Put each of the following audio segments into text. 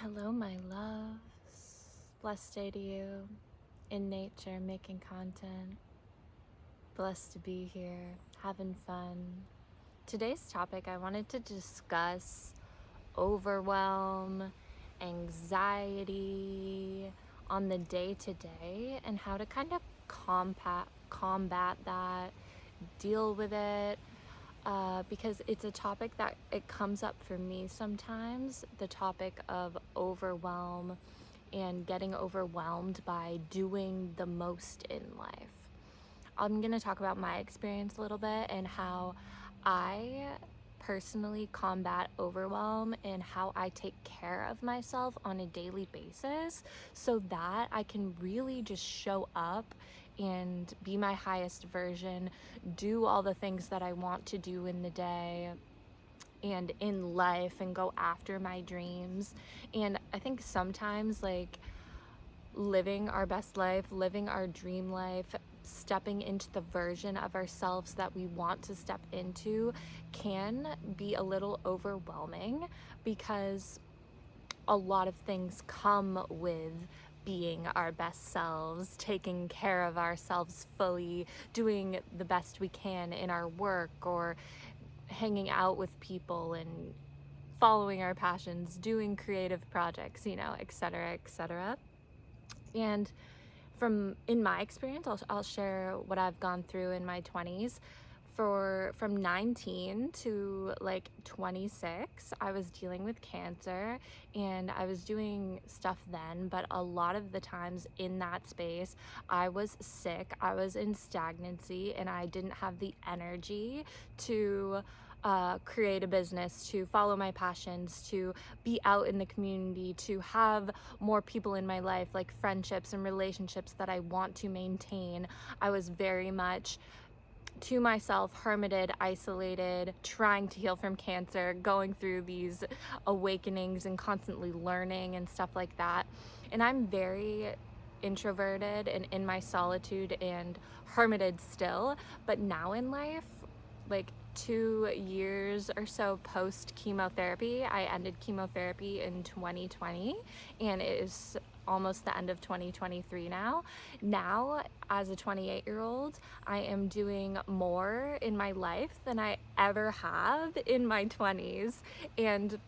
Hello, my loves. Blessed day to you in nature, making content. Blessed to be here, having fun. Today's topic, I wanted to discuss overwhelm, anxiety on the day to day, and how to kind of combat that, deal with it. Because it's a topic that it comes up for me sometimes, the topic of overwhelm and getting overwhelmed by doing the most in life. I'm going to talk about my experience a little bit and how I personally combat overwhelm and how I take care of myself on a daily basis so that I can really just show up and be my highest version, do all the things that I want to do in the day and in life and go after my dreams. And I think sometimes living our best life, living our dream life, stepping into the version of ourselves that we want to step into can be a little overwhelming because a lot of things come with being our best selves, taking care of ourselves fully, doing the best we can in our work or hanging out with people and following our passions, doing creative projects, etc., etc. And in my experience, I'll share what I've gone through in my 20s. From 19 to 26, I was dealing with cancer and I was doing stuff then, but a lot of the times in that space, I was sick, I was in stagnancy, and I didn't have the energy to create a business, to follow my passions, to be out in the community, to have more people in my life, like friendships and relationships that I want to maintain. I was very much to myself, hermited, isolated, trying to heal from cancer, going through these awakenings and constantly learning and stuff like that. And I'm very introverted and in my solitude and hermited still, but now in life, 2 years or so post chemotherapy, I ended chemotherapy in 2020 and it is almost the end of 2023 now. Now, as a 28-year-old, I am doing more in my life than I ever have in my 20s. And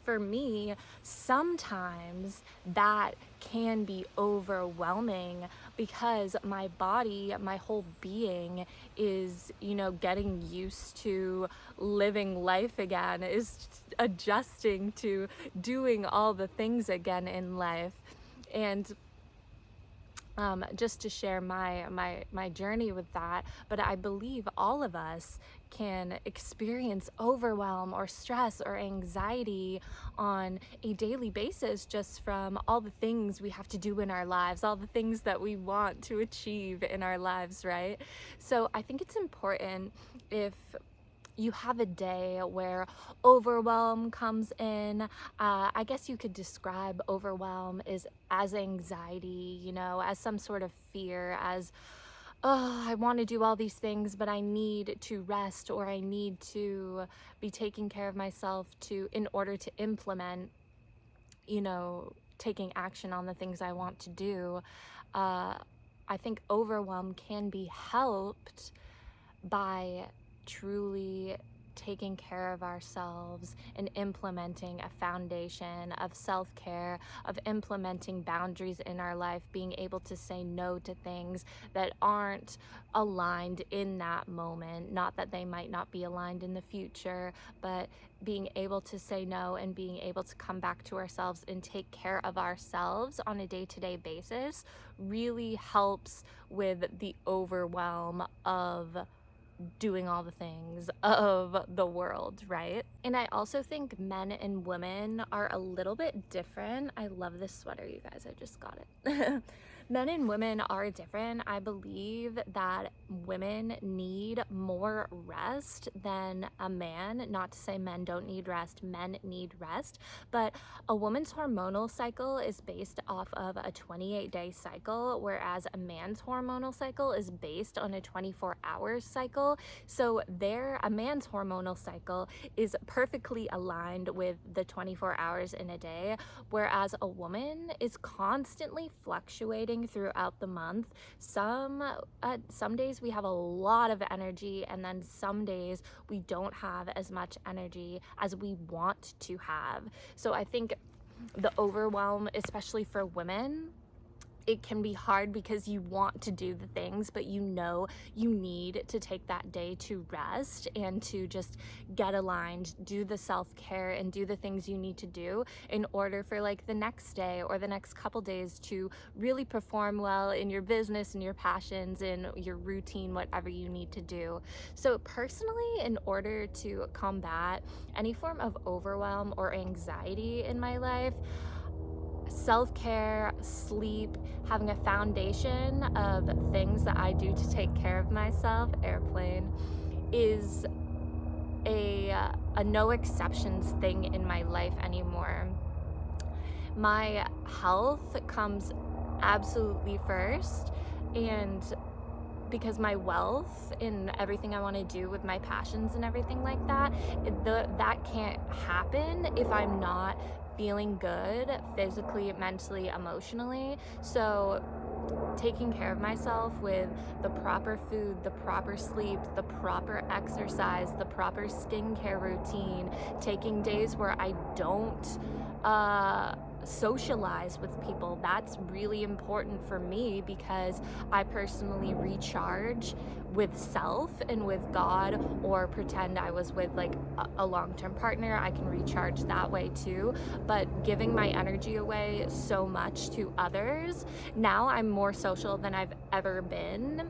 for me, sometimes that can be overwhelming because my body, my whole being is, getting used to living life again, is adjusting to doing all the things again in life. And just to share my journey with that, but I believe all of us can experience overwhelm or stress or anxiety on a daily basis just from all the things we have to do in our lives, all the things that we want to achieve in our lives, right? So I think it's important, if you have a day where overwhelm comes in, I guess you could describe overwhelm as anxiety, as some sort of fear, as, oh, I want to do all these things, but I need to rest, or I need to be taking care of myself in order to implement, taking action on the things I want to do. I think overwhelm can be helped by truly taking care of ourselves and implementing a foundation of self-care, of implementing boundaries in our life, being able to say no to things that aren't aligned in that moment. Not that they might not be aligned in the future, but being able to say no and being able to come back to ourselves and take care of ourselves on a day-to-day basis really helps with the overwhelm of doing all the things of the world, right? And I also think men and women are a little bit different. I love this sweater, you guys. I just got it. Men and women are different. I believe that women need more rest than a man. Not to say men don't need rest, men need rest. But a woman's hormonal cycle is based off of a 28-day cycle, whereas a man's hormonal cycle is based on a 24-hour cycle. So a man's hormonal cycle is perfectly aligned with the 24 hours in a day, whereas a woman is constantly fluctuating throughout the month. Some days we have a lot of energy, and then some days we don't have as much energy as we want to have. So I think the overwhelm, especially for women, it can be hard because you want to do the things, but you know you need to take that day to rest and to just get aligned, do the self-care and do the things you need to do in order for like the next day or the next couple days to really perform well in your business and your passions and your routine, whatever you need to do. So personally, in order to combat any form of overwhelm or anxiety in my life, self-care, sleep, having a foundation of things that I do to take care of myself, airplane, is a no exceptions thing in my life anymore. My health comes absolutely first, and because my wealth and everything I want to do with my passions and everything like that, that can't happen if I'm not feeling good physically, mentally, emotionally. So taking care of myself with the proper food, the proper sleep, the proper exercise, the proper skincare routine, taking days where I don't socialize with people. That's really important for me because I personally recharge with self and with God, or pretend I was with like a long-term partner. I can recharge that way too. But giving my energy away so much to others, now I'm more social than I've ever been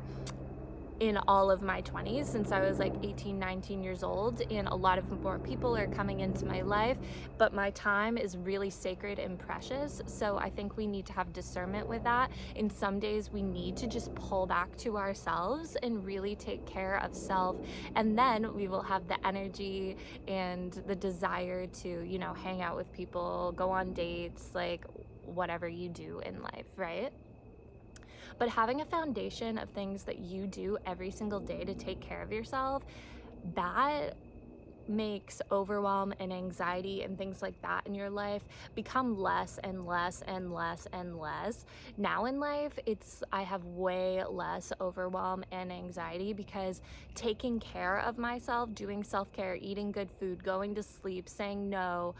in all of my 20s, since I was like 18, 19 years old, and a lot of more people are coming into my life, but my time is really sacred and precious. So I think we need to have discernment with that. And some days we need to just pull back to ourselves and really take care of self, and then we will have the energy and the desire to, you know, hang out with people, go on dates, like whatever you do in life, right? But having a foundation of things that you do every single day to take care of yourself, that makes overwhelm and anxiety and things like that in your life become less and less and less and less. Now in life, I have way less overwhelm and anxiety because taking care of myself, doing self-care, eating good food, going to sleep, saying no,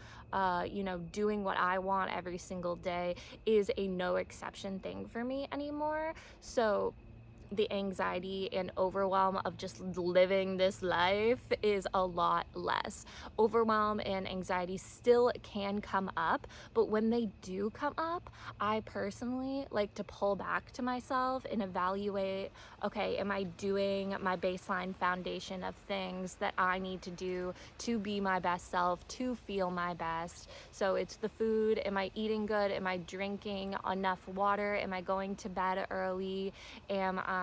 doing what I want every single day is a no exception thing for me anymore. So the anxiety and overwhelm of just living this life is a lot less. Overwhelm and anxiety still can come up, but when they do come up, I personally like to pull back to myself and evaluate, okay, am I doing my baseline foundation of things that I need to do to be my best self, to feel my best? So it's the food. Am I eating good? Am I drinking enough water? Am I going to bed early? Am I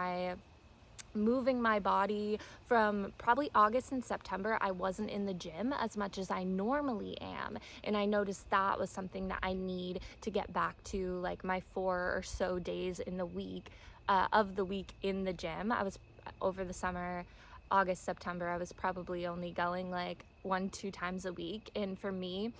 moving my body? From probably August and September, I wasn't in the gym as much as I normally am. And I noticed that was something that I need to get back to, like my 4 or so days in the week, of the week in the gym. I was over the summer, August, September, I was probably only going like 1-2 times a week. And for me,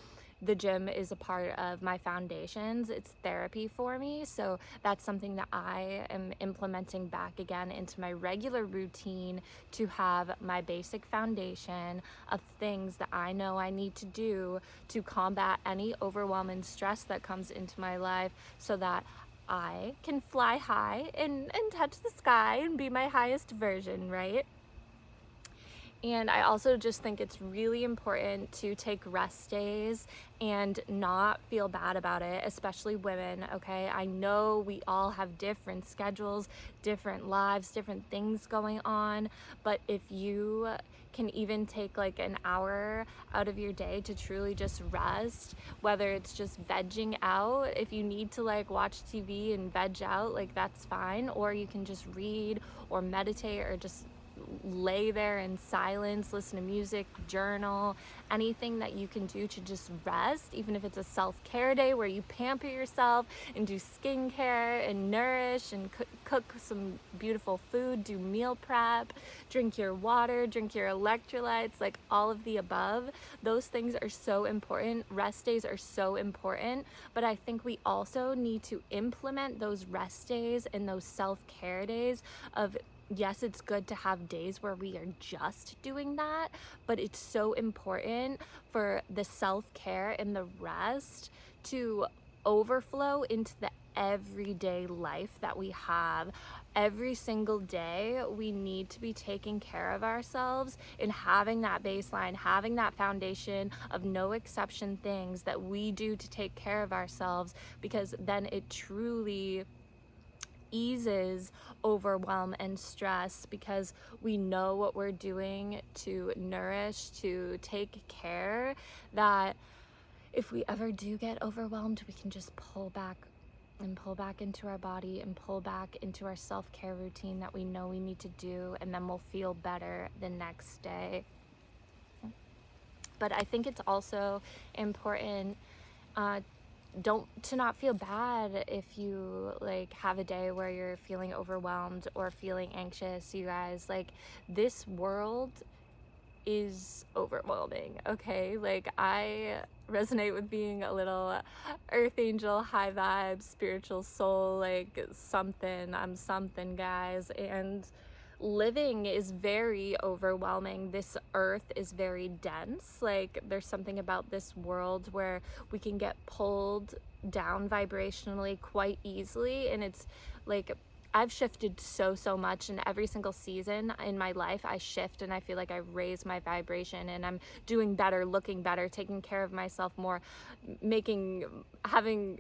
the gym is a part of my foundations. It's therapy for me. So that's something that I am implementing back again into my regular routine, to have my basic foundation of things that I know I need to do to combat any overwhelm and stress that comes into my life, so that I can fly high and touch the sky and be my highest version, right? And I also just think it's really important to take rest days and not feel bad about it, especially women, okay? I know we all have different schedules, different lives, different things going on, but if you can even take like an hour out of your day to truly just rest, whether it's just vegging out, if you need to like watch TV and veg out, like that's fine, or you can just read or meditate or just lay there in silence, listen to music, journal, anything that you can do to just rest, even if it's a self-care day where you pamper yourself and do skincare and nourish and cook some beautiful food, do meal prep, drink your water, drink your electrolytes, like all of the above. Those things are so important. Rest days are so important, but I think we also need to implement those rest days and those self-care days of, yes, it's good to have days where we are just doing that, but it's so important for the self-care and the rest to overflow into the everyday life that we have. Every single day, we need to be taking care of ourselves and having that baseline, having that foundation of no exception things that we do to take care of ourselves, because then it truly eases overwhelm and stress, because we know what we're doing to nourish, to take care, that if we ever do get overwhelmed, we can just pull back and pull back into our body and pull back into our self-care routine that we know we need to do, and then we'll feel better the next day. But I think it's also important to not feel bad if you like have a day where you're feeling overwhelmed or feeling anxious. You guys, like, this world is overwhelming, okay? Like, I resonate with being a little earth angel, high vibe, spiritual soul, like something. I'm something, guys. And living is very overwhelming. This earth is very dense. Like, there's something about this world where we can get pulled down vibrationally quite easily, and it's like, I've shifted so much, in every single season in my life I shift, and I feel like I raise my vibration, and I'm doing better, looking better, taking care of myself more,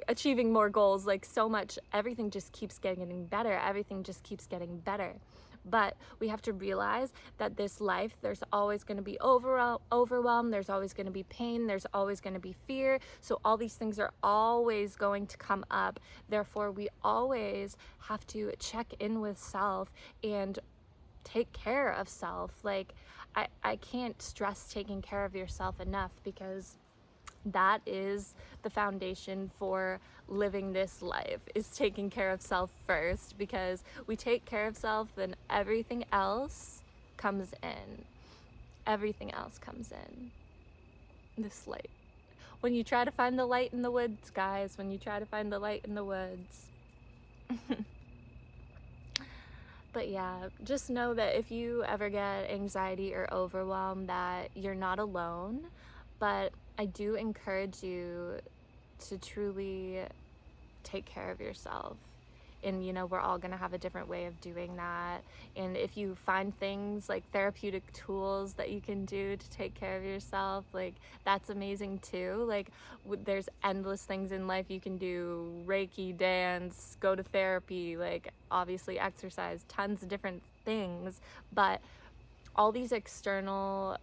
achieving more goals, like so much. Everything just keeps getting better. Everything just keeps getting better. But we have to realize that this life, there's always going to be overwhelm, there's always going to be pain, there's always going to be fear. So all these things are always going to come up. Therefore, we always have to check in with self and take care of self. Like, I can't stress taking care of yourself enough, because that is the foundation for living this life, is taking care of self first, because we take care of self, then everything else comes in. Everything else comes in. This light. When you try to find the light in the woods, guys, when you try to find the light in the woods. But yeah, just know that if you ever get anxiety or overwhelm, that you're not alone. But I do encourage you to truly take care of yourself. And we're all gonna have a different way of doing that. And if you find things like therapeutic tools that you can do to take care of yourself, like, that's amazing too. Like, there's endless things in life you can do: Reiki, dance, go to therapy, like obviously exercise, tons of different things. But all these external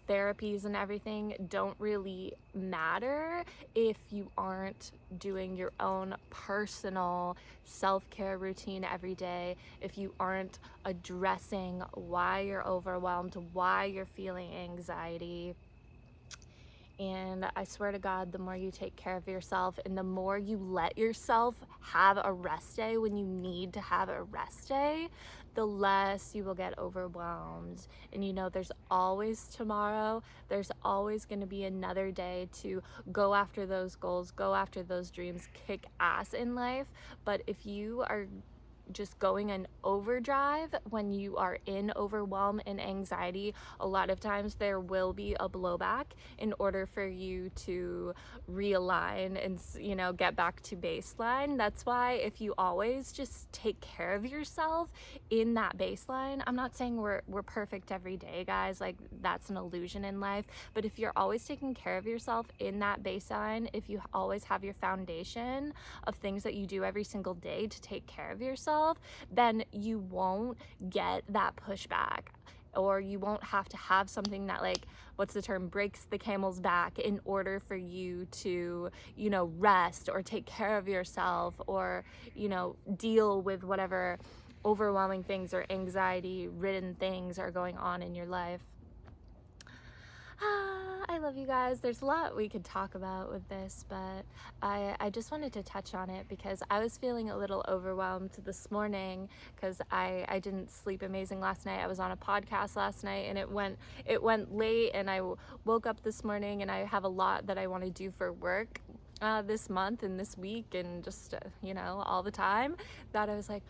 therapies and everything don't really matter if you aren't doing your own personal self-care routine every day, if you aren't addressing why you're overwhelmed, why you're feeling anxiety. And I swear to God, the more you take care of yourself and the more you let yourself have a rest day when you need to have a rest day, the less you will get overwhelmed. And there's always tomorrow. There's always going to be another day to go after those goals, go after those dreams, kick ass in life. But if you are just going in overdrive when you are in overwhelm and anxiety. A lot of times there will be a blowback in order for you to realign and, you know, get back to baseline. That's why if you always just take care of yourself in that baseline, I'm not saying we're perfect every day, guys, like that's an illusion in life, but if you're always taking care of yourself in that baseline, if you always have your foundation of things that you do every single day to take care of yourself, then you won't get that pushback, or you won't have to have something that, like, what's the term, breaks the camel's back in order for you to, you know, rest or take care of yourself, or, you know, deal with whatever overwhelming things or anxiety ridden things are going on in your life. I love you guys. There's a lot we could talk about with this, but I just wanted to touch on it because I was feeling a little overwhelmed this morning because I didn't sleep amazing last night. I was on a podcast last night and it went late, and I woke up this morning and I have a lot that I want to do for work this month and this week, and just you know, all the time, that I was like,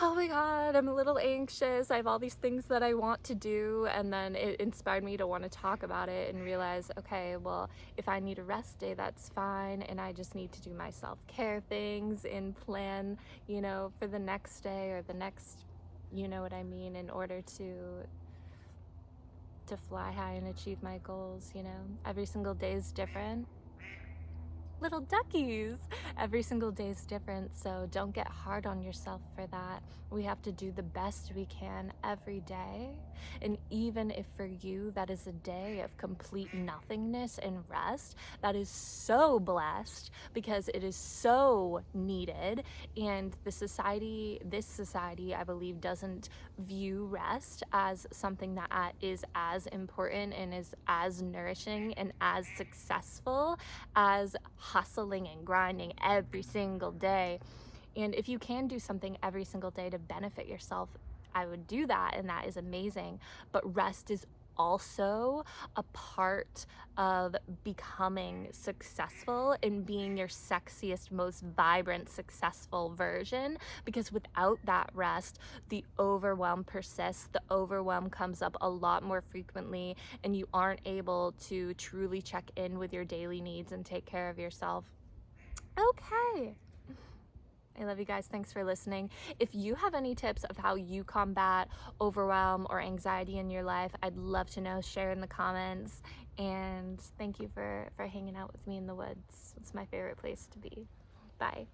oh my God, I'm a little anxious. I have all these things that I want to do. And then it inspired me to want to talk about it and realize, okay, well, if I need a rest day, that's fine. And I just need to do my self-care things and plan, you know, for the next day or the next, you know what I mean, in order to fly high and achieve my goals. You know, every single day is different. Little duckies. Every single day is different, so don't get hard on yourself for that. We have to do the best we can every day. And even if for you that is a day of complete nothingness and rest, that is so blessed because it is so needed. And this society, I believe, doesn't view rest as something that is as important and is as nourishing and as successful as hustling and grinding every single day. And if you can do something every single day to benefit yourself, I would do that, and that is amazing. But rest is also a part of becoming successful and being your sexiest, most vibrant, successful version, because without that rest, the overwhelm persists. The overwhelm comes up a lot more frequently, and you aren't able to truly check in with your daily needs and take care of yourself. Okay. I love you guys. Thanks for listening. If you have any tips of how you combat overwhelm or anxiety in your life, I'd love to know. Share in the comments. And thank you for hanging out with me in the woods. It's my favorite place to be. Bye.